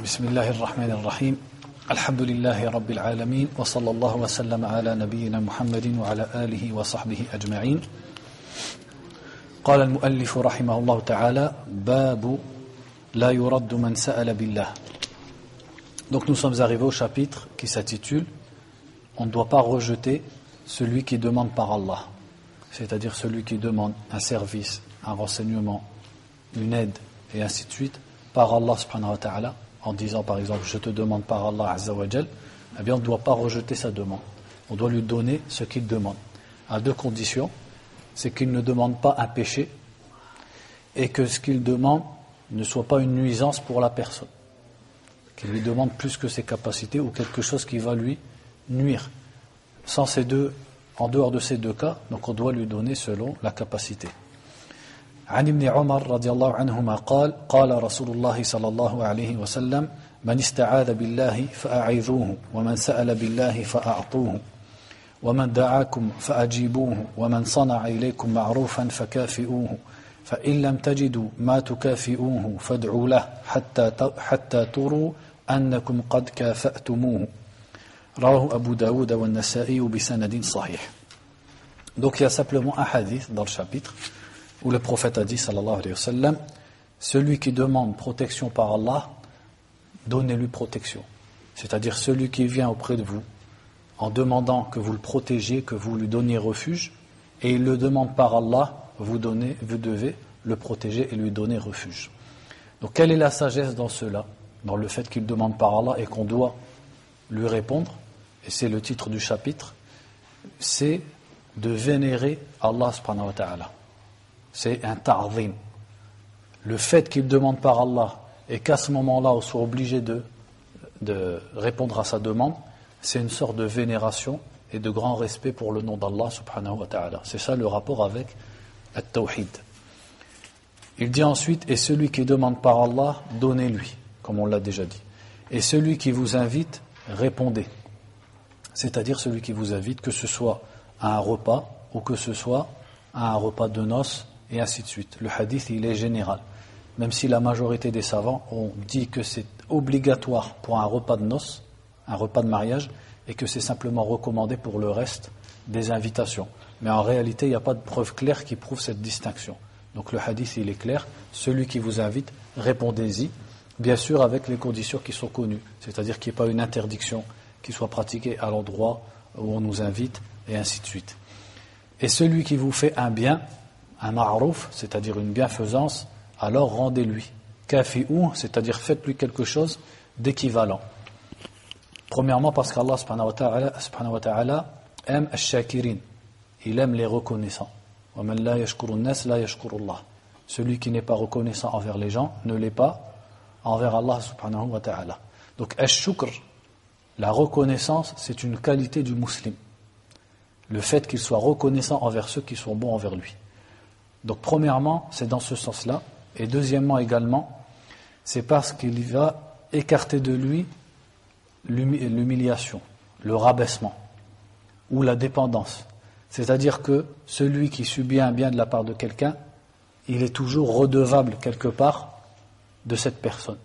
بسم الله الرحمن الرحيم الحمد لله رب العالمين وصلى الله وسلم على نبينا محمد وعلى آله وصحبه أجمعين قال المؤلف رحمه الله تعالى باب لا يرد من سأل بالله. Donc nous sommes arrivés au chapitre qui s'intitule on ne doit pas rejeter celui qui demande par Allah, c'est-à-dire celui qui demande un service, un renseignement, une aide et ainsi de suite par Allah subhanahu wa ta'ala, en disant par exemple je te demande par Allah azza wa jal, eh bien on ne doit pas rejeter sa demande, on doit lui donner ce qu'il demande à deux conditions, c'est qu'il ne demande pas un péché et que ce qu'il demande ne soit pas une nuisance pour la personne, qu'il lui demande plus que ses capacités ou quelque chose qui va lui nuire. Sans ces deux, en dehors de ces deux cas, donc on doit lui donner selon la capacité. عن ابن عمر رضي الله عنهما قال قال رسول الله صلى الله عليه وسلم من استعاذ بالله فأعيذوه ومن سأل بالله فأعطوه ومن دعاكم فأجيبوه ومن صنع إليكم معروفا فكافئوه فإن لم تجدوا ما تكافئوه فادعوا له حتى تروا أنكم قد كافأتموه رواه أبو داود والنسائي بسند صحيح. Donc il y a simplement un hadith dans le chapitre où le prophète a dit, sallallahu alayhi wa sallam, celui qui demande protection par Allah, donnez-lui protection. C'est-à-dire celui qui vient auprès de vous en demandant que vous le protégiez, que vous lui donniez refuge, et il le demande par Allah, vous devez le protéger et lui donner refuge. Donc quelle est la sagesse dans cela, dans le fait qu'il demande par Allah et qu'on doit lui répondre, et c'est le titre du chapitre, c'est de vénérer Allah subhanahu wa ta'ala. C'est un ta'zim. Le fait qu'il demande par Allah et qu'à ce moment-là on soit obligé de répondre à sa demande, c'est une sorte de vénération et de grand respect pour le nom d'Allah subhanahu wa ta'ala. C'est ça le rapport avec at-tawhid. Il dit ensuite, et celui qui demande par Allah, donnez-lui, comme on l'a déjà dit. Et celui qui vous invite, répondez. C'est-à-dire celui qui vous invite, que ce soit à un repas ou que ce soit à un repas de noces, et ainsi de suite. Le hadith, il est général. Même si la majorité des savants ont dit que c'est obligatoire pour un repas de noces, un repas de mariage, et que c'est simplement recommandé pour le reste des invitations. Mais en réalité, il n'y a pas de preuve claire qui prouve cette distinction. Donc le hadith, il est clair. Celui qui vous invite, répondez-y. Bien sûr, avec les conditions qui sont connues. C'est-à-dire qu'il n'y ait pas une interdiction qui soit pratiquée à l'endroit où on nous invite, et ainsi de suite. Et celui qui vous fait un bien, un ma'rouf, c'est-à-dire une bienfaisance, alors rendez-lui. Kafi'ou, c'est-à-dire faites-lui quelque chose d'équivalent. Premièrement, parce qu'Allah subhanahu wa ta'ala aime ash-shakirin. Il aime les reconnaissants. وَمَنْ لَا يَشْكُرُ النَّاسِ لَا يَشْكُرُ اللَّهِ. Celui qui n'est pas reconnaissant envers les gens ne l'est pas envers Allah subhanahu wa ta'ala. Donc ash-shukr, la reconnaissance, c'est une qualité du musulman. Le fait qu'il soit reconnaissant envers ceux qui sont bons envers lui. Donc premièrement, c'est dans ce sens-là. Et deuxièmement également, c'est parce qu'il va écarter de lui l'humiliation, le rabaissement ou la dépendance. C'est-à-dire que celui qui subit un bien de la part de quelqu'un, il est toujours redevable quelque part de cette personne.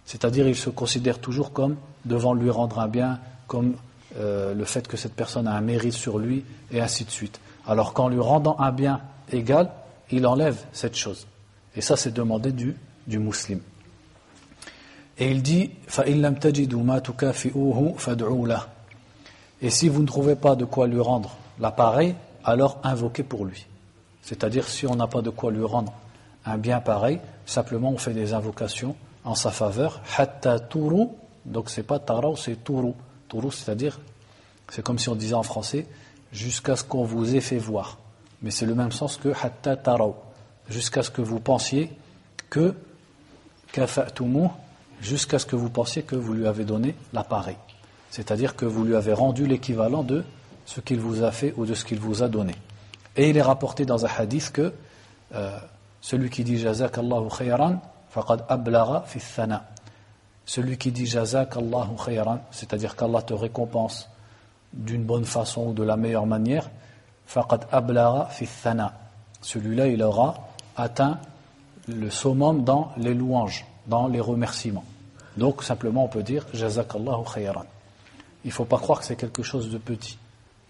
C'est-à-dire il se considère toujours comme devant lui rendre un bien, comme le fait que cette personne a un mérite sur lui, et ainsi de suite. Alors qu'en lui rendant un bien égal, il enlève cette chose. Et ça, c'est demandé du musulman. Et il dit فَإِن لَمْ تَجِدُوا مَا تُكَافِئُوهُ فَادْعُوا لَهُ. Et si vous ne trouvez pas de quoi lui rendre l'appareil, alors invoquez pour lui. C'est-à-dire, si on n'a pas de quoi lui rendre un bien pareil, simplement on fait des invocations en sa faveur. حَتَّى تُرُوا. Donc c'est pas taraw, c'est turu. Turu, c'est-à-dire, c'est comme si on disait en français, jusqu'à ce qu'on vous ait fait voir. Mais c'est le même sens que hatta taraw, jusqu'à ce que vous pensiez que kafa'tumu, jusqu'à ce que vous pensiez que vous lui avez donné l'appareil. C'est-à-dire que vous lui avez rendu l'équivalent de ce qu'il vous a fait ou de ce qu'il vous a donné. Et il est rapporté dans un hadith que celui qui dit jazakallahu khayran faqad ablagha fi thana. Celui qui dit jazakallahu khayran, c'est-à-dire qu'Allah te récompense d'une bonne façon ou de la meilleure manière, faqad ablagha fi thana. Celui-là, il aura atteint le summum dans les louanges, dans les remerciements. Donc simplement on peut dire Jazakallahu khayran. Il ne faut pas croire que c'est quelque chose de petit.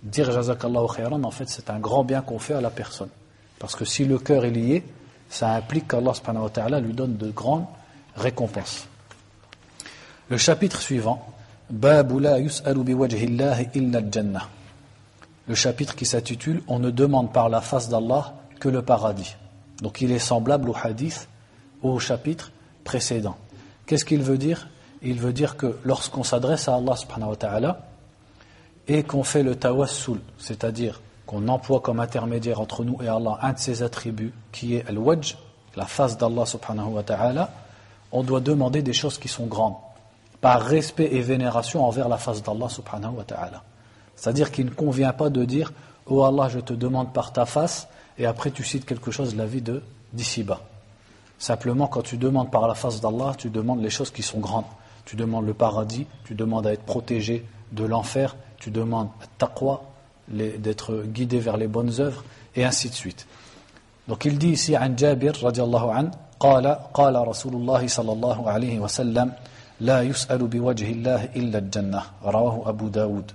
Dire Jazakallahu khayran, en fait, c'est un grand bien qu'on fait à la personne. Parce que si le cœur est lié, ça implique qu'Allah subhanahu wa ta'ala lui donne de grandes récompenses. Le chapitre suivant, Babu la yus'alu biwajhillahi illa al-jannah. Le chapitre qui s'intitule On ne demande par la face d'Allah que le paradis. Donc il est semblable au hadith, au chapitre précédent. Qu'est-ce qu'il veut dire? Il veut dire que lorsqu'on s'adresse à Allah subhanahu wa ta'ala et qu'on fait le tawassul, c'est-à-dire qu'on emploie comme intermédiaire entre nous et Allah un de ses attributs qui est al-wajh, la face d'Allah subhanahu wa ta'ala, on doit demander des choses qui sont grandes, par respect et vénération envers la face d'Allah subhanahu wa ta'ala. C'est-à-dire qu'il ne convient pas de dire « Oh Allah, je te demande par ta face » et après tu cites quelque chose de la vie d'ici-bas. Simplement, quand tu demandes par la face d'Allah, tu demandes les choses qui sont grandes. Tu demandes le paradis, tu demandes à être protégé de l'enfer, tu demandes taqwa, d'être guidé vers les bonnes œuvres, et ainsi de suite. Donc il dit ici, an Jabir, radiallahu an, qala Rasulullah sallallahu alayhi wa sallam, la yus'alu biwajhillahi illa al-jannah, rawahu Abu Daoud.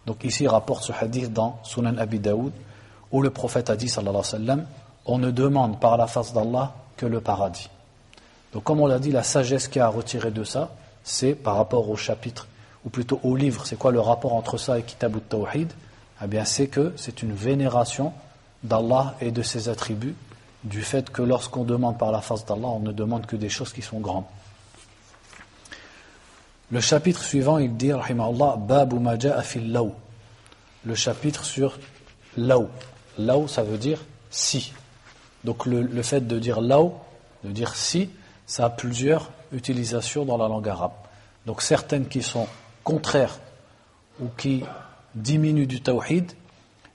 Donc ici, il rapporte ce hadith dans Sunan Abi Daoud, où le prophète a dit, sallallahu alayhi wa sallam, on ne demande par la face d'Allah que le paradis. Donc comme on l'a dit, la sagesse qu'il y a à retirer de ça, c'est par rapport au chapitre, ou plutôt au livre, c'est quoi le rapport entre ça et Kitab al-Tawhid? Eh bien c'est que c'est une vénération d'Allah et de ses attributs, du fait que lorsqu'on demande par la face d'Allah, on ne demande que des choses qui sont grandes. Le chapitre suivant, il dit, rahimahullah, Babu ma ja'a fil law. Le chapitre sur law. Law, ça veut dire si. Donc le fait de dire law, de dire si, ça a plusieurs utilisations dans la langue arabe. Donc certaines qui sont contraires ou qui diminuent du tawhid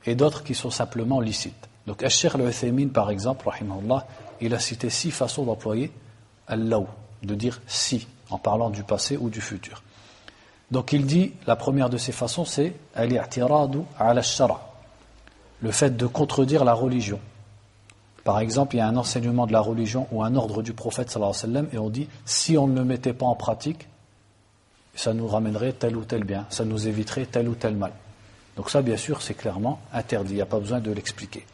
et d'autres qui sont simplement licites. Donc Al-Sheikh Al-Uthaymin par exemple, rahimahullah, il a cité 6 façons d'employer al-law, de dire si, en parlant du passé ou du futur. Donc il dit, la première de ces façons c'est al-i'tiradu ala ash-shara', le fait de contredire la religion. Par exemple, il y a un enseignement de la religion ou un ordre du prophète sallallahu alayhi wa sallam et on dit, si on ne le mettait pas en pratique, ça nous ramènerait tel ou tel bien, ça nous éviterait tel ou tel mal. Donc ça, bien sûr, c'est clairement interdit, il n'y a pas besoin de l'expliquer.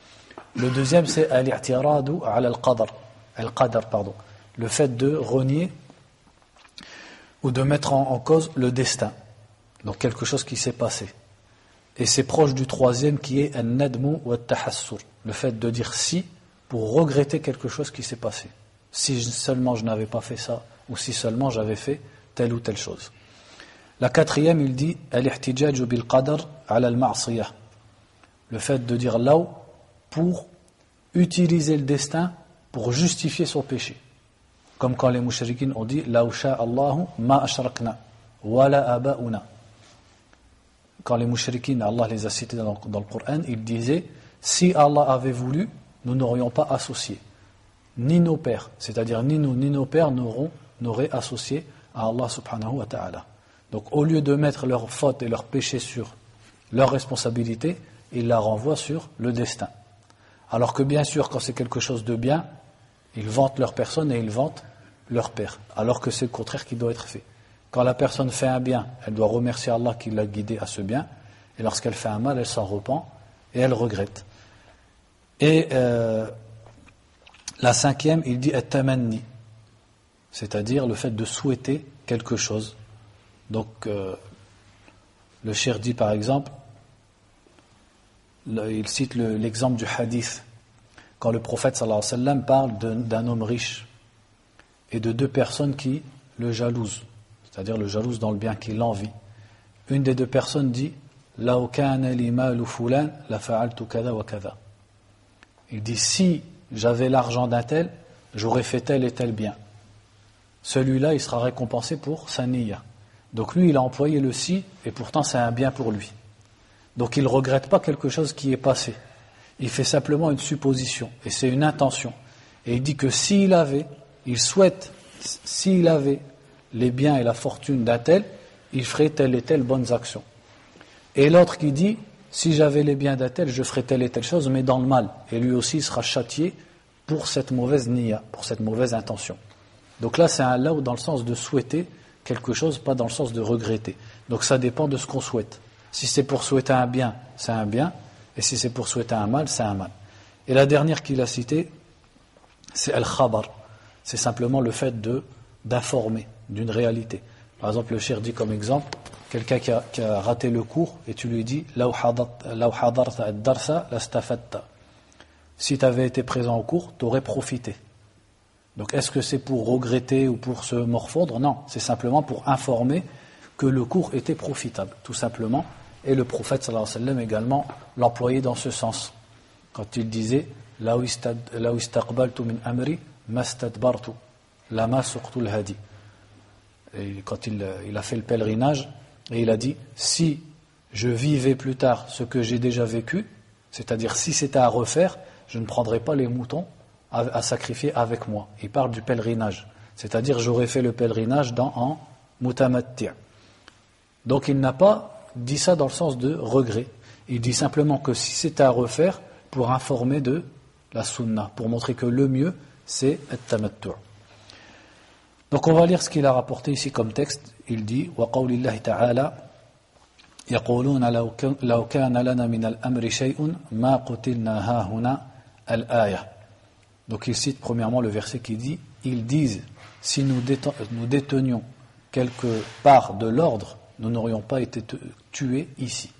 Le deuxième, c'est al-i'tiradu ala al-qadar, le fait de renier ou de mettre en cause le destin, donc quelque chose qui s'est passé. Et c'est proche du troisième qui est al-nadmu wa al-tahassur, le fait de dire si pour regretter quelque chose qui s'est passé. Si seulement je n'avais pas fait ça, ou si seulement j'avais fait telle ou telle chose. La quatrième, il dit al-ihtijaju bil qadar ala al-ma'siyah, le fait de dire là pour utiliser le destin pour justifier son péché. Comme quand les mushrikines ont dit law sha'a Allahu ma ashrakna wala aba'una. Quand les mushrikines, Allah les a cités dans le Coran, ils disaient si Allah avait voulu, nous n'aurions pas associé. Ni nos pères, c'est-à-dire ni nous, ni nos pères n'auraient associé à Allah subhanahu wa ta'ala. Donc au lieu de mettre leurs fautes et leurs péchés sur leur responsabilité, ils la renvoient sur le destin. Alors que bien sûr, quand c'est quelque chose de bien, ils vantent leur personne et ils vantent leur père. Alors que c'est le contraire qui doit être fait. Quand la personne fait un bien, elle doit remercier Allah qui l'a guidée à ce bien. Et lorsqu'elle fait un mal, elle s'en repent et elle regrette. Et la cinquième, il dit at-tamanni, c'est-à-dire le fait de souhaiter quelque chose. Donc le cheikh dit par exemple, il cite l'exemple du hadith quand le prophète sallallahu alayhi wa sallam parle d'un homme riche et de 2 personnes qui le jalousent, c'est-à-dire le jalouse dans le bien, qui l'envie. Une des 2 personnes dit law kana li malu fulan la fa'altu kada wa kada. Il dit si j'avais l'argent d'un tel, j'aurais fait tel et tel bien. Celui-là, il sera récompensé pour sa niyya. Donc lui, il a employé le si et pourtant c'est un bien pour lui. Donc il ne regrette pas quelque chose qui est passé. Il fait simplement une supposition et c'est une intention. Et il dit que il souhaite, s'il avait les biens et la fortune d'un tel, il ferait telle et telle bonnes actions. Et l'autre qui dit, si j'avais les biens d'un tel, je ferais telle et telle chose, mais dans le mal. Et lui aussi sera châtié pour cette mauvaise niyya, pour cette mauvaise intention. Donc là, c'est un law dans le sens de souhaiter quelque chose, pas dans le sens de regretter. Donc ça dépend de ce qu'on souhaite. Si c'est pour souhaiter un bien, c'est un bien, et si c'est pour souhaiter un mal, c'est un mal. Et la dernière qu'il a citée, c'est al-khabar. C'est simplement le fait d'informer d'une réalité. Par exemple, le cheikh dit comme exemple, quelqu'un qui a raté le cours, et tu lui dis law hadarta ad-darsa lastafatta. Si tu avais été présent au cours, tu aurais profité. Donc est-ce que c'est pour regretter ou pour se morfondre? Non, c'est simplement pour informer que le cours était profitable, tout simplement. Et le prophète sallallahu alayhi wa sallam également l'employait dans ce sens. Quand il disait law istaqbaltu min amri mastadbartu lama suqtu al-hadi. Et quand il a fait le pèlerinage, et il a dit, si je vivais plus tard ce que j'ai déjà vécu, c'est-à-dire si c'était à refaire, je ne prendrais pas les moutons à sacrifier avec moi. Il parle du pèlerinage, c'est-à-dire j'aurais fait le pèlerinage en mutamatti'. Donc il n'a pas dit ça dans le sens de regret. Il dit simplement que si c'était à refaire, pour informer de la sunna, pour montrer que le mieux c'est at-tamattu'. Donc on va lire ce qu'il a rapporté ici comme texte. Il dit wa qawlillahi ta'ala yaquluna law kana lana min al-amri shay'un ma qutilna hahuna al-aya. Donc il cite premièrement le verset qui dit ils disent si nous détenions quelque part de l'ordre, nous n'aurions pas été tués ici.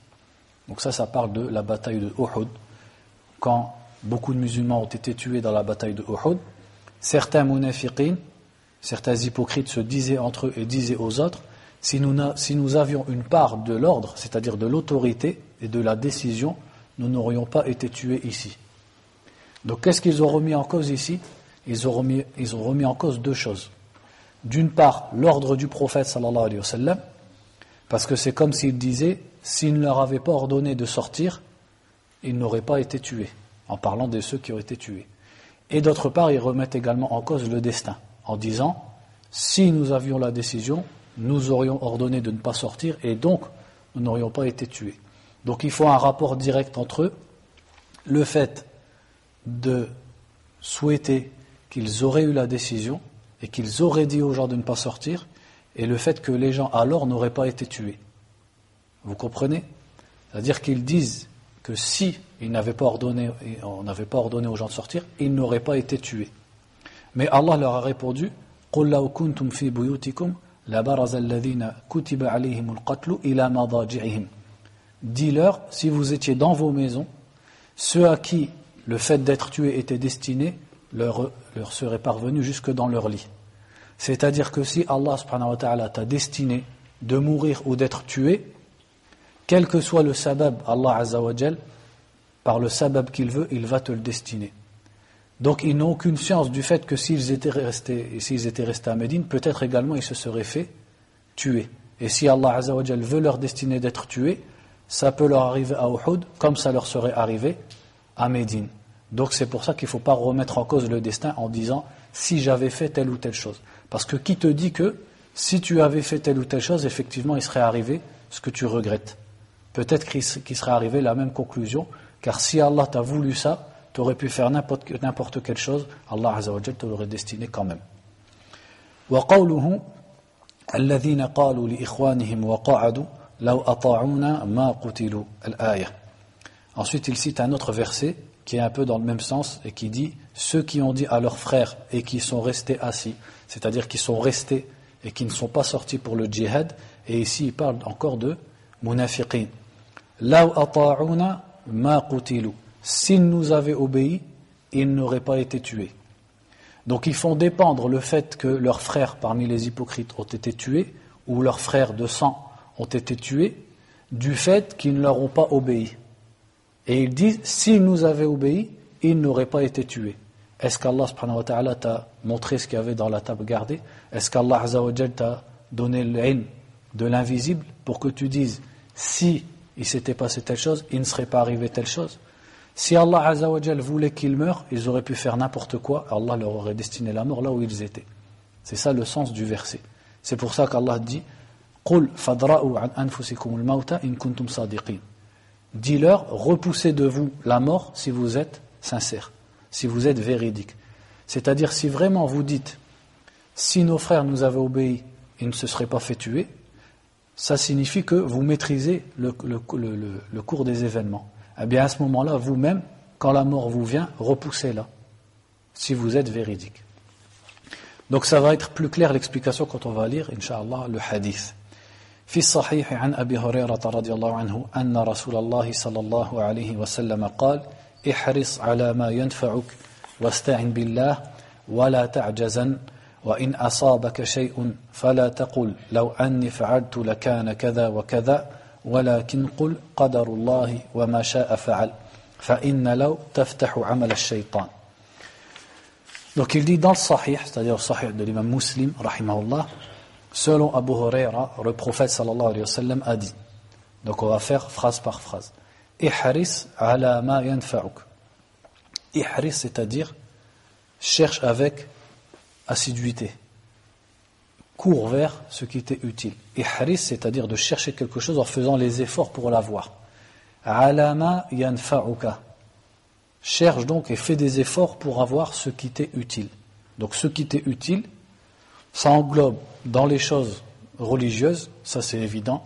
Donc ça parle de la bataille de Uhud. Quand beaucoup de musulmans ont été tués dans la bataille de Uhud, certains munafiqin, certains hypocrites se disaient entre eux et disaient aux autres, si nous avions une part de l'ordre, c'est-à-dire de l'autorité et de la décision, nous n'aurions pas été tués ici. Donc qu'est-ce qu'ils ont remis en cause ici? Ils ont remis en cause deux choses. D'une part, l'ordre du prophète sallallahu alayhi wa sallam, parce que c'est comme s'ils disaient, s'il ne leur avait pas ordonné de sortir, ils n'auraient pas été tués, en parlant de ceux qui ont été tués. Et d'autre part, ils remettent également en cause le destin, en disant, si nous avions la décision, nous aurions ordonné de ne pas sortir, et donc, nous n'aurions pas été tués. Donc il faut un rapport direct entre eux, le fait de souhaiter qu'ils auraient eu la décision, et qu'ils auraient dit aux gens de ne pas sortir, et le fait que les gens alors n'auraient pas été tués. Vous comprenez? C'est-à-dire qu'ils disent que si on n'avait pas ordonné aux gens de sortir, ils n'auraient pas été tués. Mais Allah leur a répondu قُلْ لَوْ كُنْتُمْ فِي بُيُوتِكُمْ لَبَرَزَ الَّذِينَ كُتِبَ عَلَيْهِمُ الْقَتْلُ إِلَى مَضَاجِعِهِمْ. Dis-leur, si vous étiez dans vos maisons, ceux à qui le fait d'être tués était destiné leur serait parvenu jusque dans leur lit. C'est-à-dire que si Allah subhanahu wa ta'ala t'a destiné de mourir ou d'être tué, quel que soit le sabab, Allah azza wa jal, par le sabab qu'il veut, il va te le destiner. Donc ils n'ont aucune science du fait que s'ils étaient restés à Médine, peut-être également ils se seraient fait tuer. Et si Allah azza wa jal veut leur destiner d'être tués, ça peut leur arriver à Uhud comme ça leur serait arrivé à Médine. Donc c'est pour ça qu'il ne faut pas remettre en cause le destin en disant si j'avais fait telle ou telle chose. Parce que qui te dit que si tu avais fait telle ou telle chose, effectivement il serait arrivé ce que tu regrettes. Peut-être qu'il serait arrivé la même conclusion, car si Allah t'a voulu ça, tu aurais pu faire n'importe quelle chose, Allah azza wa jalla te l'aurait destiné quand même. وَقَوْلُهُ الَّذِينَ قَالُوا لِإِخْوَانِهِمْ وَقَعَدُوا لَوْ أَطَاعُونَا مَا قُتِلُوا الْآيَةِ. Ensuite il cite un autre verset qui est un peu dans le même sens et qui dit ceux qui ont dit à leurs frères et qui sont restés assis, c'est-à-dire qui sont restés et qui ne sont pas sortis pour le djihad, et ici il parle encore de munafiqin. Law ata'una ma qutilu. S'ils nous avaient obéi, ils n'auraient pas été tués. Donc ils font dépendre le fait que leurs frères parmi les hypocrites ont été tués, ou leurs frères de sang ont été tués, du fait qu'ils ne leur ont pas obéi. Et ils disent, s'ils nous avaient obéi, ils n'auraient pas été tués. Est-ce qu'Allah subhanahu wa ta'ala t'a montré ce qu'il y avait dans la table gardée? Est-ce qu'Allah azza wa jal t'a donné l'ilm de l'invisible pour que tu dises, si il s'était passé telle chose, il ne serait pas arrivé telle chose? Si Allah azza wa jal voulait qu'ils meurent, ils auraient pu faire n'importe quoi, Allah leur aurait destiné la mort là où ils étaient. C'est ça le sens du verset. C'est pour ça qu'Allah dit, قُلْ فَادْرَأُوا عَنْ أَنفُسِكُمُ الْمَوْتَ إِن كُنْتُمْ صَادِقِينَ. Dis-leur, repoussez de vous la mort si vous êtes sincère, si vous êtes véridique. C'est-à-dire, si vraiment vous dites si nos frères nous avaient obéi, ils ne se seraient pas fait tuer, ça signifie que vous maîtrisez le cours des événements. Eh bien à ce moment-là, vous-même, quand la mort vous vient, repoussez-la, si vous êtes véridique. Donc ça va être plus clair l'explication quand on va lire, Inch'Allah, le hadith. في الصحيح عن أبي هريرة رضي الله عنه أن رسول الله صلى الله عليه وسلم قال احرص على ما ينفعك واستعن بالله ولا تعجزن وإن أصابك شيء فلا تقل لو أني فعلت لكان كذا وكذا ولكن قل قدر الله وما شاء فعل فإن لو تفتح عمل الشيطان. Donc il dit dans le Sahih, c'est-à-dire le Sahih de l'imam Muslim, rahimahullah, selon Abu Huraira, le prophète sallallahu alayhi wa sallam a dit. Donc on va faire phrase par phrase. Ihris ala ma yanfa'uk. Ihris, c'est-à-dire cherche avec assiduité. Cours vers ce qui t'est utile. Ihris, c'est-à-dire de chercher quelque chose en faisant les efforts pour l'avoir. Ala ma yanfa'uka. Cherche donc et fais des efforts pour avoir ce qui t'est utile. Donc ce qui t'est utile, ça englobe dans les choses religieuses, ça c'est évident,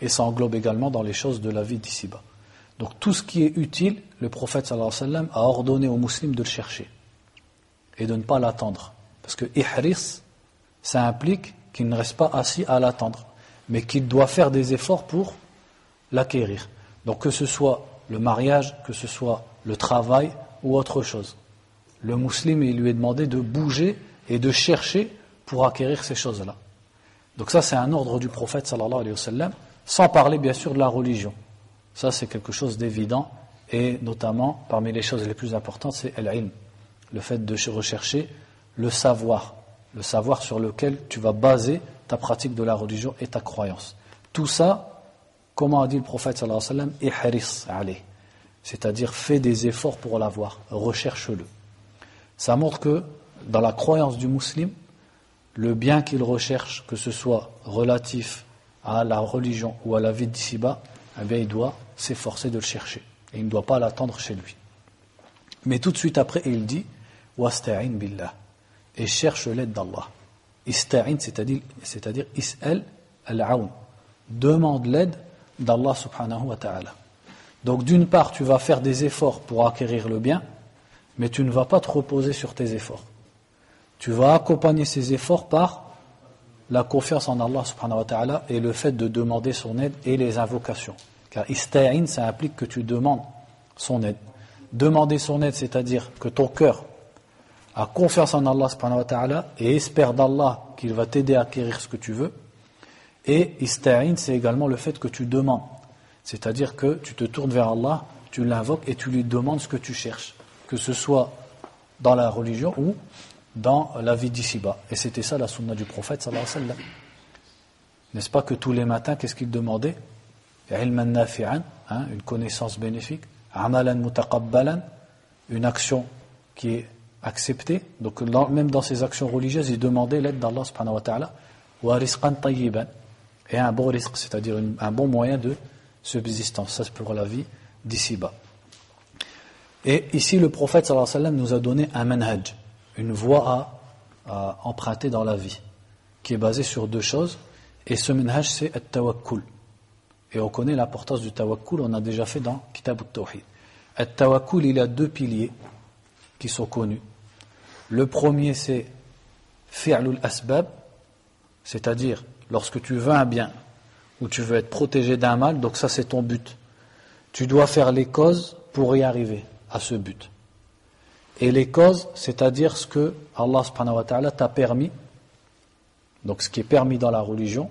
et ça englobe également dans les choses de la vie d'ici-bas. Donc tout ce qui est utile, le prophète sallallahu alayhi wa sallam a ordonné aux musulmans de le chercher et de ne pas l'attendre. Parce que ihris, ça implique qu'il ne reste pas assis à l'attendre, mais qu'il doit faire des efforts pour l'acquérir. Donc que ce soit le mariage, que ce soit le travail ou autre chose. Le musulman, il lui est demandé de bouger et de chercher pour acquérir ces choses-là. Donc ça, c'est un ordre du prophète sallallahu alayhi wa sallam, sans parler bien sûr de la religion. Ça, c'est quelque chose d'évident, et notamment, parmi les choses les plus importantes, c'est al-ilm, le fait de rechercher le savoir sur lequel tu vas baser ta pratique de la religion et ta croyance. Tout ça, comment a dit le prophète sallallahu alayhi wa sallam, ihris alayh, c'est-à-dire fais des efforts pour l'avoir, recherche-le. Ça montre que dans la croyance du musulman, le bien qu'il recherche, que ce soit relatif à la religion ou à la vie d'ici-bas, eh bien il doit s'efforcer de le chercher. Et il ne doit pas l'attendre chez lui. Mais tout de suite après, il dit « Wasta'in billah » et cherche l'aide d'Allah. Ista'in, c'est-à-dire is'al al-aoun. Demande l'aide d'Allah subhanahu wa ta'ala. Donc d'une part, tu vas faire des efforts pour acquérir le bien, mais tu ne vas pas te reposer sur tes efforts. Tu vas accompagner ces efforts par la confiance en Allah subhanahu wa ta'ala et le fait de demander son aide et les invocations. Car ista'in, ça implique que tu demandes son aide. Demander son aide, c'est-à-dire que ton cœur a confiance en Allah subhanahu wa ta'ala et espère d'Allah qu'il va t'aider à acquérir ce que tu veux. Et ista'in, c'est également le fait que tu demandes. C'est-à-dire que tu te tournes vers Allah, tu l'invoques et tu lui demandes ce que tu cherches. Que ce soit dans la religion ou dans la vie d'ici-bas. Et c'était ça la sunna du prophète sallallahu alayhi wa sallam. N'est-ce pas que tous les matins, qu'est-ce qu'il demandait? Ilman nafi'an, une connaissance bénéfique, amalan mutaqabbalan, une action qui est acceptée. Donc même dans ces actions religieuses, il demandait l'aide d'Allah subhanahu wa ta'ala, wa rizqan tayyiban, et un bon risque, c'est-à-dire un bon moyen de subsistance. Ça c'est pour la vie d'ici-bas. Et ici le prophète sallallahu alayhi wa sallam nous a donné un manhaj, une voie à emprunter dans la vie, qui est basée sur deux choses, et ce manhaj c'est at-tawakkul. Et on connaît l'importance du tawakkul, on a déjà fait dans Kitab al-Tawhid. At-tawakkul, il a deux piliers qui sont connus. Le premier c'est fi'lul asbab, c'est-à-dire lorsque tu veux un bien ou tu veux être protégé d'un mal, donc ça c'est ton but. Tu dois faire les causes pour y arriver à ce but. Et les causes, c'est-à-dire ce que Allah subhanahu wa ta'ala t'a permis, donc ce qui est permis dans la religion,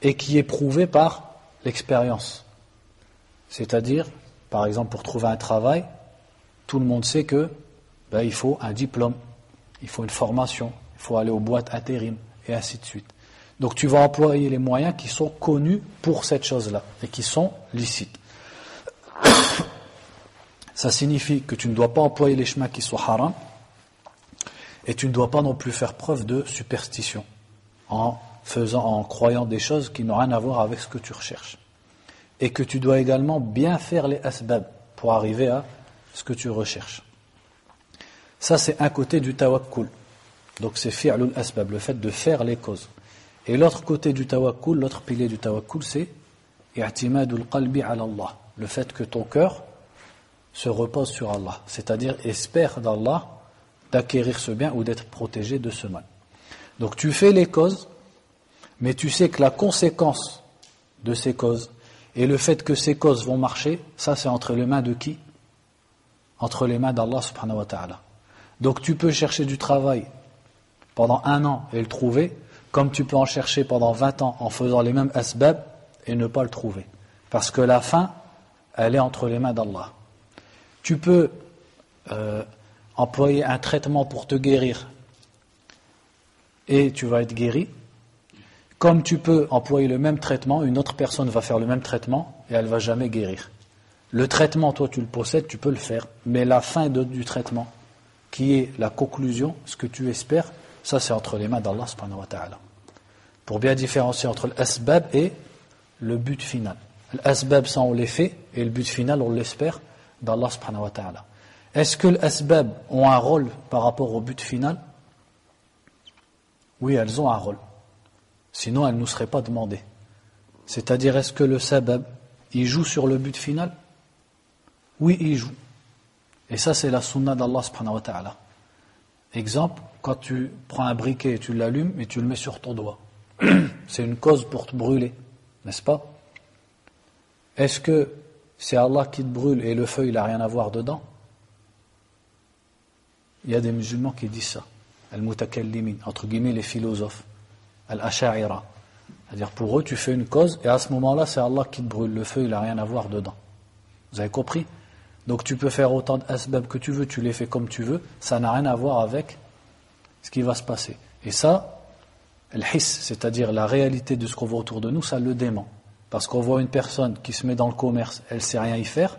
et qui est prouvé par l'expérience. C'est-à-dire, par exemple, pour trouver un travail, tout le monde sait que il faut un diplôme, il faut une formation, il faut aller aux boîtes intérim, et ainsi de suite. Donc tu vas employer les moyens qui sont connus pour cette chose-là, et qui sont licites. Ça signifie que tu ne dois pas employer les chemins qui sont haram, et tu ne dois pas non plus faire preuve de superstition, en croyant des choses qui n'ont rien à voir avec ce que tu recherches. Et que tu dois également bien faire les asbab pour arriver à ce que tu recherches. Ça, c'est un côté du tawakkul. Donc c'est fi'lul asbab, le fait de faire les causes. Et l'autre côté du tawakkul, l'autre pilier du tawakkul, c'est i'timadul qalbi ala Allah, le fait que ton cœur se repose sur Allah, c'est-à-dire espère d'Allah d'acquérir ce bien ou d'être protégé de ce mal. Donc tu fais les causes, mais tu sais que la conséquence de ces causes et le fait que ces causes vont marcher, ça c'est entre les mains de qui? Entre les mains d'Allah subhanahu wa ta'ala. Donc tu peux chercher du travail pendant 1 an et le trouver, comme tu peux en chercher pendant 20 ans en faisant les mêmes asbab et ne pas le trouver. Parce que la fin, elle est entre les mains d'Allah. Tu peux employer un traitement pour te guérir et tu vas être guéri, comme tu peux employer le même traitement, une autre personne va faire le même traitement et elle ne va jamais guérir. Le traitement, toi tu le possèdes, tu peux le faire, mais la fin du traitement, qui est la conclusion, ce que tu espères, ça c'est entre les mains d'Allah subhanahu wa ta'ala. Pour bien différencier entre l'asbab et le but final. L'asbab, ça on les fait, et le but final on l'espère d'Allah subhanahu wa ta'ala. Est-ce que les asbab ont un rôle par rapport au but final? Oui, elles ont un rôle. Sinon, elles ne nous seraient pas demandées. C'est-à-dire, est-ce que le sabab, il joue sur le but final? Oui, il joue. Et ça, c'est la sunna d'Allah subhanahu wa ta'ala. Exemple, quand tu prends un briquet et tu l'allumes et tu le mets sur ton doigt. C'est une cause pour te brûler, n'est-ce pas? Est-ce que c'est Allah qui te brûle et le feu, il n'a rien à voir dedans? Il y a des musulmans qui disent ça. Al-mutakallimin, entre guillemets les philosophes. Al-asha'ira. C'est-à-dire pour eux, tu fais une cause et à ce moment-là, c'est Allah qui te brûle. Le feu, il n'a rien à voir dedans. Vous avez compris? Donc tu peux faire autant d'asbab que tu veux, tu les fais comme tu veux, ça n'a rien à voir avec ce qui va se passer. Et ça, al-hiss, c'est-à-dire la réalité de ce qu'on voit autour de nous, ça le dément. Parce qu'on voit une personne qui se met dans le commerce, elle ne sait rien y faire,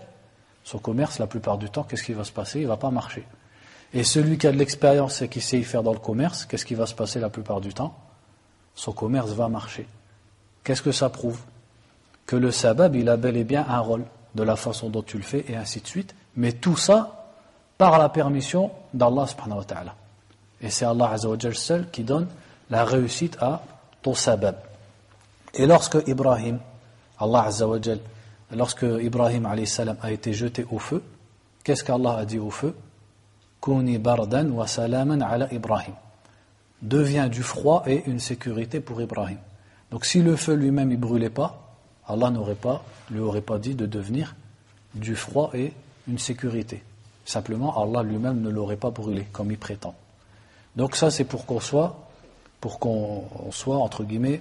son commerce, la plupart du temps, qu'est-ce qui va se passer? Il ne va pas marcher. Et celui qui a de l'expérience et qui sait y faire dans le commerce, qu'est-ce qui va se passer la plupart du temps? Son commerce va marcher. Qu'est-ce que ça prouve? Que le sabab, il a bel et bien un rôle de la façon dont tu le fais et ainsi de suite. Mais tout ça par la permission d'Allah subhanahu wa ta'ala. Et c'est Allah azza wa jal seul qui donne la réussite à ton sabab. Et lorsque Ibrahim, Allah azza wa jal, lorsque Ibrahim alayhi salam a été jeté au feu, qu'est-ce qu'Allah a dit au feu? Kuni bardan wa salaman ala Ibrahim. Devient du froid et une sécurité pour Ibrahim. Donc si le feu lui-même ne brûlait pas, Allah lui aurait pas dit de devenir du froid et une sécurité. Simplement, Allah lui-même ne l'aurait pas brûlé, comme il prétend. Donc ça, c'est pour qu'on soit, entre guillemets,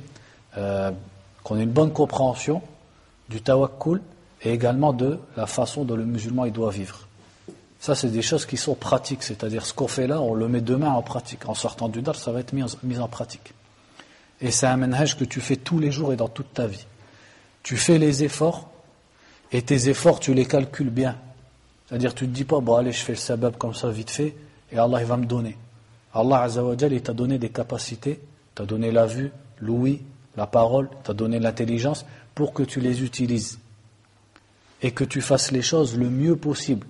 qu'on ait une bonne compréhension du tawakkul et également de la façon dont le musulman il doit vivre. Ça, c'est des choses qui sont pratiques, c'est-à-dire ce qu'on fait là, on le met demain en pratique. En sortant du dar, ça va être mis en pratique. Et c'est un manhaj que tu fais tous les jours et dans toute ta vie. Tu fais les efforts, et tes efforts, tu les calcules bien. C'est-à-dire, tu ne te dis pas, bon, allez, je fais le sabab comme ça, vite fait, et Allah, il va me donner. Allah, Azza wa Jal, il t'a donné des capacités, t'a donné la vue, l'ouïe, la parole, t'a donné l'intelligence, pour que tu les utilises. Et que tu fasses les choses le mieux possible.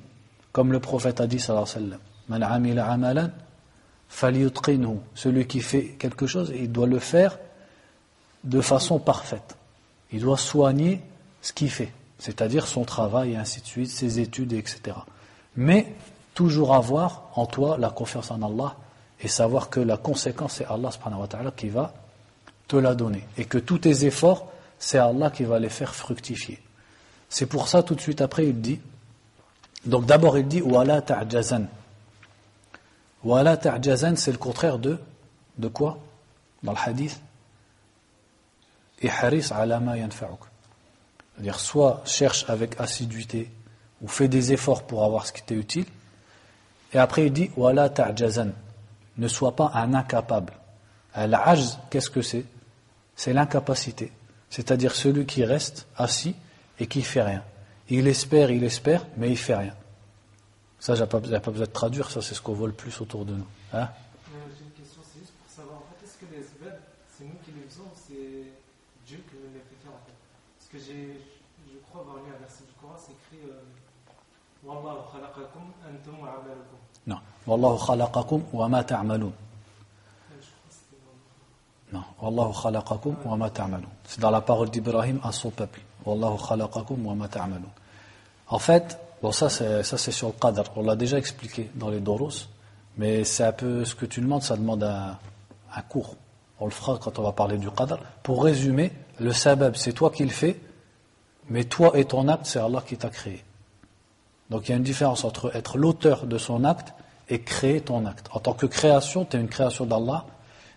Comme le prophète a dit, sallallahu alayhi wa sallam, Man amila amalan, falyutqinhu. Celui qui fait quelque chose, il doit le faire de façon parfaite. Il doit soigner ce qu'il fait, c'est-à-dire son travail et ainsi de suite, ses études, etc. Mais toujours avoir en toi la confiance en Allah et savoir que la conséquence, c'est Allah subhanahu wa ta'ala qui va te la donner. Et que tous tes efforts, c'est Allah qui va les faire fructifier. C'est pour ça, tout de suite après, il dit, donc d'abord il dit, wala ta'jazan. Wala ta'jazan, c'est le contraire de quoi? Dans le hadith, ihris ala ma yanfa'uk. C'est-à-dire, soit cherche avec assiduité, ou fais des efforts pour avoir ce qui t'est utile, et après il dit, wala ta'jazan. Ne sois pas un incapable. Al-ajz, qu'est-ce que c'est? C'est l'incapacité. C'est-à-dire celui qui reste assis et qui ne fait rien. Il espère, mais il ne fait rien. Ça, il n'y a pas besoin de traduire, ça c'est ce qu'on voit le plus autour de nous. Hein? J'ai une question, c'est juste pour savoir, en fait, est-ce que les asbab, c'est nous qui les faisons ou c'est Dieu qui nous les fait faire, en fait? Parce que je crois avoir lu un verset du Coran, c'est écrit Wallahu khalaqakum antum wa amalukum. Non. Wallahu khalaqakum wa ma ta'malun. Non. Wallahu khalaqakum wa ma ta'malun. C'est dans la parole d'Ibrahim à son peuple. Wallahu khalaqakum wa ma ta'malun. En fait, bon ça c'est sur le qadr. On l'a déjà expliqué dans les doros, mais c'est un peu ce que tu demandes, ça demande un cours. On le fera quand on va parler du qadr. Pour résumer, le sabab c'est toi qui le fais, mais toi et ton acte c'est Allah qui t'a créé. Donc il y a une différence entre être l'auteur de son acte et créer ton acte. En tant que création, tu es une création d'Allah,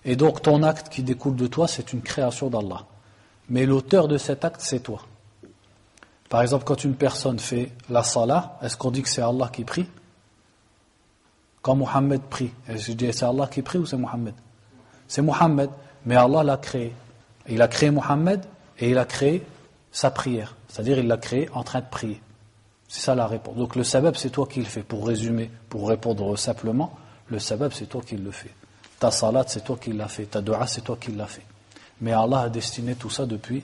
et donc ton acte qui découle de toi, c'est une création d'Allah. Mais l'auteur de cet acte, c'est toi. Par exemple, quand une personne fait la salah, est-ce qu'on dit que c'est Allah qui prie? Quand Mohammed prie, est-ce que je dis c'est Allah qui prie ou c'est Mohammed? C'est Mohammed, mais Allah l'a créé. Il a créé Mohammed et il a créé sa prière. C'est-à-dire il l'a créé en train de prier. C'est ça la réponse. Donc le sabab, c'est toi qui le fais. Pour résumer, pour répondre simplement, le sabab, c'est toi qui le fais. Ta salat, c'est toi qui l'as fait. Ta dua, c'est toi qui l'as fait. Mais Allah a destiné tout ça depuis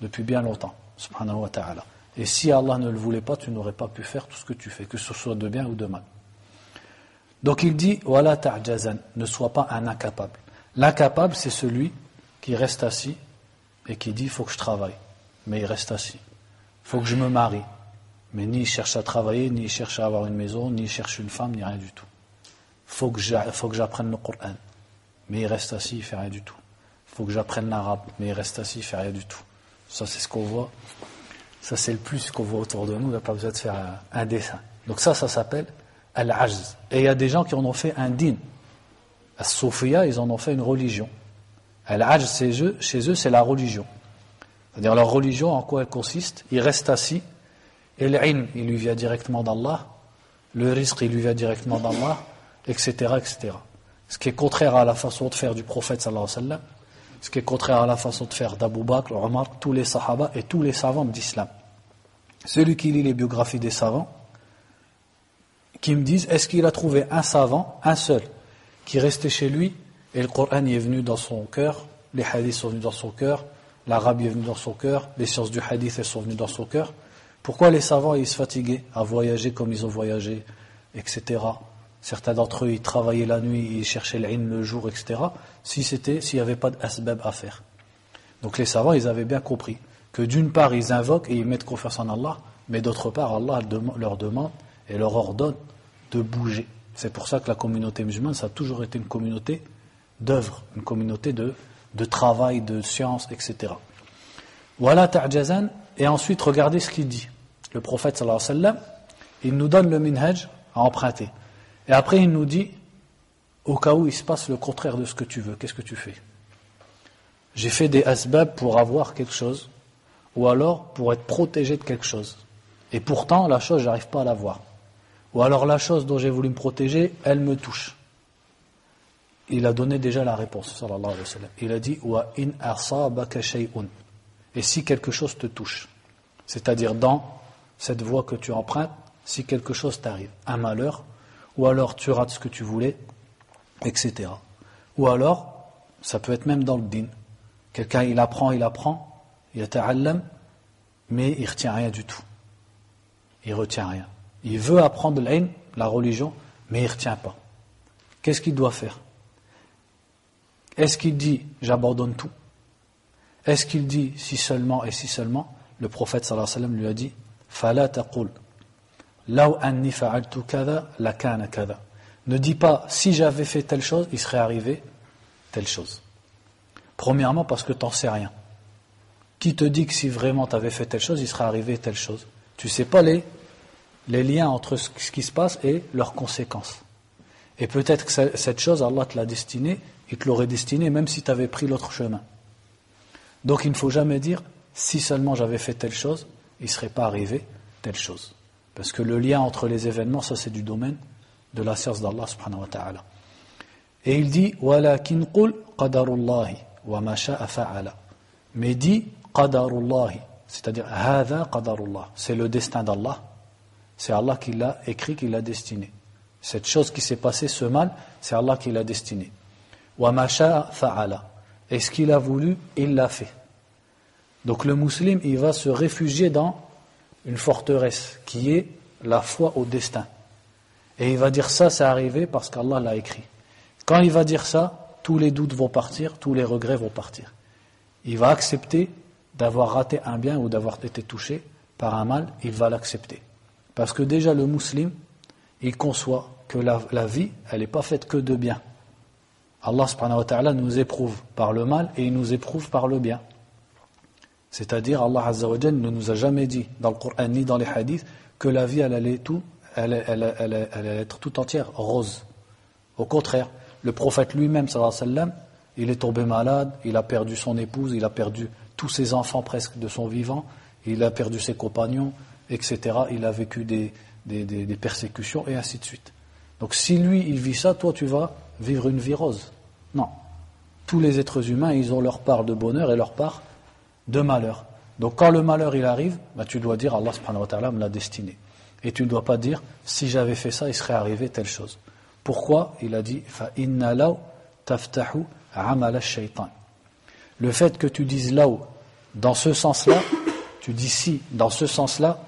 bien longtemps. Subhanahu wa ta'ala. Et si Allah ne le voulait pas, tu n'aurais pas pu faire tout ce que tu fais, que ce soit de bien ou de mal. Donc il dit, wala ta'jazan, ne sois pas un incapable. L'incapable, c'est celui qui reste assis et qui dit, il faut que je travaille. Mais il reste assis. Il faut que je me marie. Mais ni il cherche à travailler, ni il cherche à avoir une maison, ni il cherche une femme, ni rien du tout. Il faut que j'apprenne le Coran. Mais il reste assis, il fait rien du tout. Il faut que j'apprenne l'arabe. Mais il reste assis, il fait rien du tout. Ça, c'est ce qu'on voit. Ça, c'est le plus qu'on voit autour de nous. Il n'y a pas besoin de faire un dessin. Donc ça s'appelle Al-Ajz. Et il y a des gens qui en ont fait un din. As-Soufia, ils en ont fait une religion. Al-Ajz, chez eux, c'est la religion. C'est-à-dire leur religion, en quoi elle consiste? Ils restent assis. Et l'ilm, il lui vient directement d'Allah. Le rizq, il lui vient directement d'Allah. Etc., etc. Ce qui est contraire à la façon de faire du prophète sallallahu alayhi wa sallam. Ce qui est contraire à la façon de faire d'Abu Bakr, Omar, tous les sahaba et tous les savants d'islam. Celui qui lit les biographies des savants, qui me disent, est-ce qu'il a trouvé un savant, un seul, qui restait chez lui, et le Coran y est venu dans son cœur, les hadiths sont venus dans son cœur, l'arabe est venu dans son cœur, les sciences du hadith elles sont venues dans son cœur. Pourquoi les savants ils se fatiguaient à voyager comme ils ont voyagé, etc. Certains d'entre eux, ils travaillaient la nuit, ils cherchaient l'ilm le jour, etc. S'il n'y avait pas d'asbab à faire. Donc les savants, ils avaient bien compris que d'une part, ils invoquent et ils mettent confiance en Allah, mais d'autre part, Allah leur demande et leur ordonne de bouger. C'est pour ça que la communauté musulmane, ça a toujours été une communauté d'œuvre, une communauté de travail, de science, etc. Voilà ta'jazan, et ensuite, regardez ce qu'il dit. Le prophète, sallallahu alayhi wa sallam, il nous donne le minhaj à emprunter. Et après, il nous dit, au cas où il se passe le contraire de ce que tu veux, qu'est-ce que tu fais? J'ai fait des asbab pour avoir quelque chose, ou alors pour être protégé de quelque chose. Et pourtant, la chose, j'arrive pas à l'avoir. Ou alors la chose dont j'ai voulu me protéger, elle me touche. Il a donné déjà la réponse, sallallahu alayhi wa sallam. Il a dit, wa in asabaka shay'un. Et si quelque chose te touche, c'est-à-dire dans cette voie que tu empruntes, si quelque chose t'arrive, un malheur, ou alors tu rates ce que tu voulais, etc. Ou alors, ça peut être même dans le din. Quelqu'un, il apprend, il ta'allam, mais il ne retient rien du tout. Il ne retient rien. Il veut apprendre l'ilm, la religion, mais il ne retient pas. Qu'est-ce qu'il doit faire? Est-ce qu'il dit, j'abandonne tout? Est-ce qu'il dit, si seulement et si seulement? Le prophète sallallahu alayhi wa sallam lui a dit, fala taqul. Law anni fa'altu kada, la kana kada. Ne dis pas, si j'avais fait telle chose, il serait arrivé telle chose. Premièrement, parce que tu n'en sais rien. Qui te dit que si vraiment tu avais fait telle chose, il serait arrivé telle chose? Tu ne sais pas les liens entre ce qui se passe et leurs conséquences. Et peut-être que cette chose, Allah te l'a destinée, il te l'aurait destinée même si tu avais pris l'autre chemin. Donc il ne faut jamais dire, si seulement j'avais fait telle chose, il ne serait pas arrivé telle chose. Parce que le lien entre les événements, ça c'est du domaine de la science d'Allah subhanahu wa ta'ala. Et il dit, walakin qul qadarullahi wa ma sha'a fa'ala. Mais dit qadarullahi, c'est-à-dire hadha qadarullah, c'est le destin d'Allah. C'est Allah qui l'a écrit, qui l'a destiné. Cette chose qui s'est passée, ce mal, c'est Allah qui l'a destiné. Wa ma sha'a fa'ala. Et ce qu'il a voulu, il l'a fait. Donc le musulman, il va se réfugier dans une forteresse qui est la foi au destin. Et il va dire ça, c'est arrivé parce qu'Allah l'a écrit. Quand il va dire ça, tous les doutes vont partir, tous les regrets vont partir. Il va accepter d'avoir raté un bien ou d'avoir été touché par un mal, il va l'accepter. Parce que déjà le musulman, il conçoit que la vie, elle n'est pas faite que de bien. Allah subhanahu wa ta'ala nous éprouve par le mal et il nous éprouve par le bien. C'est-à-dire, Allah azza wa jalla ne nous a jamais dit dans le Coran ni dans les hadiths que la vie elle allait être tout entière rose. Au contraire, le prophète lui-même, sallallahu alayhi wa sallam, il est tombé malade, il a perdu son épouse, il a perdu tous ses enfants presque de son vivant, il a perdu ses compagnons, etc. Il a vécu des persécutions et ainsi de suite. Donc si lui, il vit ça, toi tu vas vivre une vie rose. Non. Tous les êtres humains, ils ont leur part de bonheur et leur part de malheur. Donc quand le malheur il arrive, tu dois dire Allah subhanahu wa ta'ala me l'a destiné. Et tu ne dois pas dire si j'avais fait ça, il serait arrivé telle chose. Pourquoi? Il a dit fa inna law taftahu amal ash-shaytan. Le fait que tu dises law dans ce sens-là, tu dis si dans ce sens-là,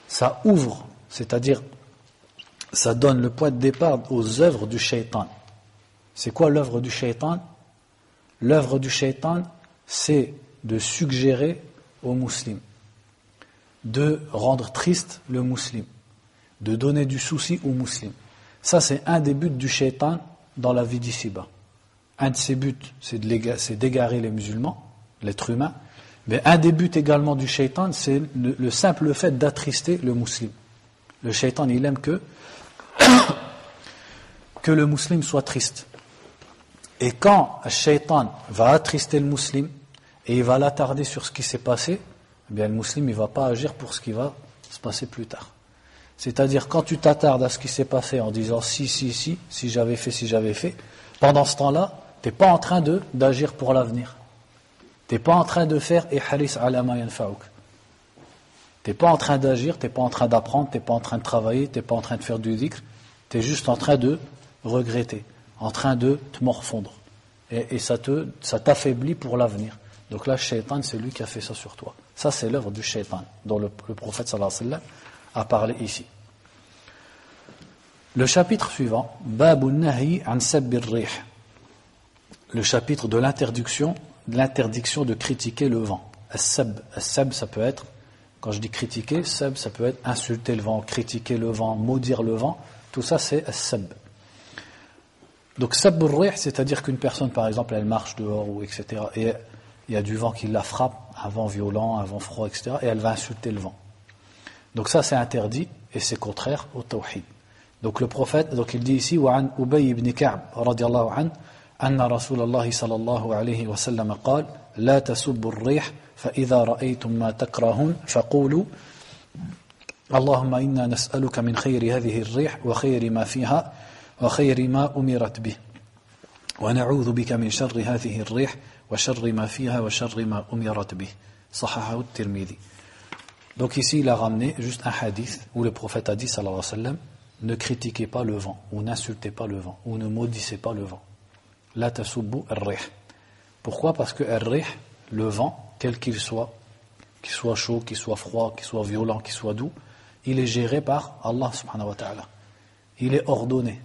ça ouvre, c'est-à-dire ça donne le point de départ aux œuvres du shaytan. C'est quoi l'œuvre du shaytan? L'œuvre du shaytan, c'est de suggérer au musulman, de rendre triste le musulman, de donner du souci au musulman. Ça, c'est un des buts du shaytan dans la vie d'ici-bas. Un de ses buts, c'est d'égarer les musulmans, l'être humain. Mais un des buts également du shaytan, c'est le simple fait d'attrister le musulman. Le shaytan, il aime que le musulman soit triste. Et quand le shaytan va attrister le musulman et il va l'attarder sur ce qui s'est passé, eh bien le musulman il ne va pas agir pour ce qui va se passer plus tard. C'est-à-dire quand tu t'attardes à ce qui s'est passé en disant si j'avais fait, pendant ce temps-là, tu n'es pas en train d'agir pour l'avenir. Tu n'es pas en train de faire ihris ala ma yanfa'uk. Tu n'es pas en train d'agir, tu n'es pas en train d'apprendre, tu n'es pas en train de travailler, tu n'es pas en train de faire du dhikr, tu es juste en train de regretter, en train de te morfondre. Et ça t'affaiblit pour l'avenir. Donc là, le shaytan, c'est lui qui a fait ça sur toi. Ça, c'est l'œuvre du shaytan, dont le prophète sallallahu alayhi wa sallam a parlé ici. Le chapitre suivant, Babun Nahi an Sabbir Rih. Le chapitre de l'interdiction de critiquer le vent. As-sab, ça peut être, quand je dis critiquer, sab, ça peut être insulter le vent, critiquer le vent, maudire le vent. Tout ça, c'est as-sab. Donc, Sabbir Rih, c'est-à-dire qu'une personne, par exemple, elle marche dehors, ou etc., et il y a du vent qui la frappe, un vent violent, un vent froid, etc., et elle va insulter le vent. Donc ça, c'est interdit, et c'est contraire au tawhid. Donc le prophète, il dit ici, وعن أبي بن كعب رضي الله عنه أن رسول الله صلى الله عليه وسلم قال لا تسبوا الريح فإذا رأيتم ما تكرهون فقولوا اللهم إنا نسألك من خير هذه الريح وخير ما فيها وخير ما أمرت به ونعوذ بك من شر هذه الريح وشر ما فيها وشر ما أمرت به صححه الترمذي. Donc ici il a ramené juste un hadith où le prophète a dit sallallahu alayhi wa sallam, ne critiquez pas le vent ou n'insultez pas le vent ou ne maudissez pas le vent. La tasubbu ar-rih. Pourquoi? Parce que ar-rih, le vent, quel qu'il soit chaud, qu'il soit froid, qu'il soit violent, qu'il soit doux, il est géré par Allah subhanahu wa ta'ala. Il est ordonné.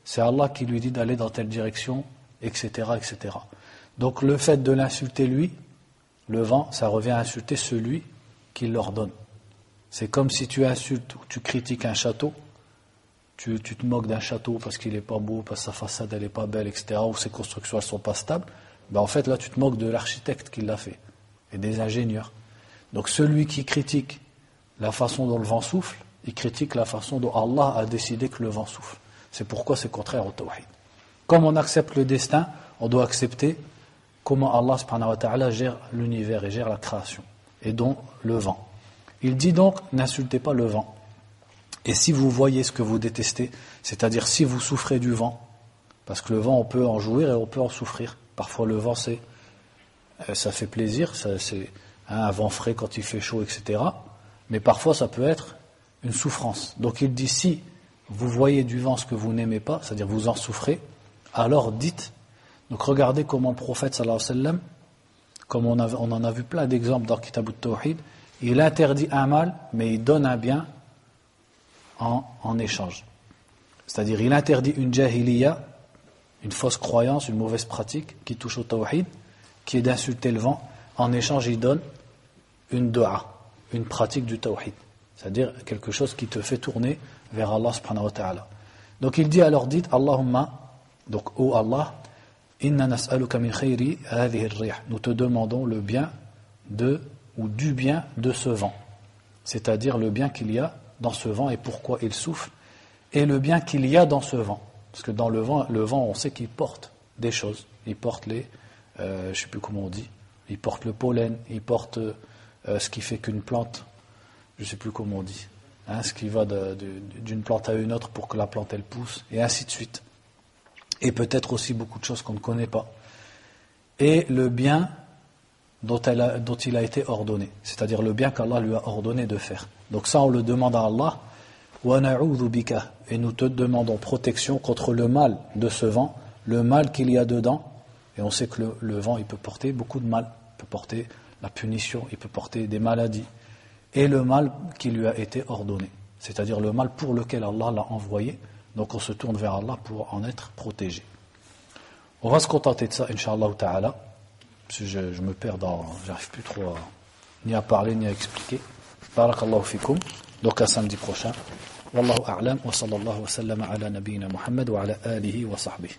C'est Allah qui lui dit d'aller dans telle direction, etc., etc. Donc le fait de l'insulter lui, le vent, ça revient à insulter celui qui l'ordonne. C'est comme si tu insultes ou tu critiques un château, tu te moques d'un château parce qu'il n'est pas beau, parce que sa façade elle n'est pas belle, etc., ou ses constructions elles sont pas stables, en fait là tu te moques de l'architecte qui l'a fait, et des ingénieurs. Donc celui qui critique la façon dont le vent souffle, il critique la façon dont Allah a décidé que le vent souffle. C'est pourquoi c'est contraire au tawhid. Comme on accepte le destin, on doit accepter comment Allah subhanahu wa ta'ala gère l'univers et gère la création, et dont le vent. Il dit donc, n'insultez pas le vent. Et si vous voyez ce que vous détestez, c'est-à-dire si vous souffrez du vent, parce que le vent, on peut en jouir et on peut en souffrir. Parfois le vent, ça fait plaisir, c'est un vent frais quand il fait chaud, etc. Mais parfois ça peut être une souffrance. Donc il dit, si vous voyez du vent ce que vous n'aimez pas, c'est-à-dire vous en souffrez, alors dites. Donc regardez comment le prophète sallallahu alayhi wa sallam, comme on en a vu plein d'exemples dans Kitab al-Tawhid, il interdit un mal, mais il donne un bien en échange. C'est-à-dire il interdit une jahiliya une fausse croyance, une mauvaise pratique qui touche au tawhid, qui est d'insulter le vent. En échange, il donne une dua, une pratique du tawhid, c'est-à-dire quelque chose qui te fait tourner vers Allah subhanahu wa ta'ala. Donc il dit alors, dites Allahumma, donc ô Allah, inna nas'aluka min khayri hadhihi ar-rih, nous te demandons le bien de, ou du bien de ce vent, c'est-à-dire le bien qu'il y a dans ce vent et pourquoi il souffle, et le bien qu'il y a dans ce vent, parce que dans le vent on sait qu'il porte des choses, il porte les, je ne sais plus comment on dit, il porte le pollen, il porte ce qui fait qu'une plante, je ne sais plus comment on dit, hein, ce qui va d'une plante à une autre pour que la plante elle pousse, et ainsi de suite. Et peut-être aussi beaucoup de choses qu'on ne connaît pas. Et le bien dont il a été ordonné, c'est-à-dire le bien qu'Allah lui a ordonné de faire. Donc ça on le demande à Allah, wa na'udhu bika, et nous te demandons protection contre le mal de ce vent, le mal qu'il y a dedans, et on sait que le vent il peut porter beaucoup de mal, il peut porter la punition, il peut porter des maladies, et le mal qui lui a été ordonné, c'est-à-dire le mal pour lequel Allah l'a envoyé. Donc on se tourne vers Allah pour en être protégé. On va se contenter de ça, Inch'Allah ta'ala, parce que je me perds j'arrive plus trop ni à parler ni à expliquer. Barakallahu fikum. Donc à samedi prochain. Wallahu a'lam wa sallallahu wa sallama ala nabiyyina Muhammad wa ala alihi wa sahbihi.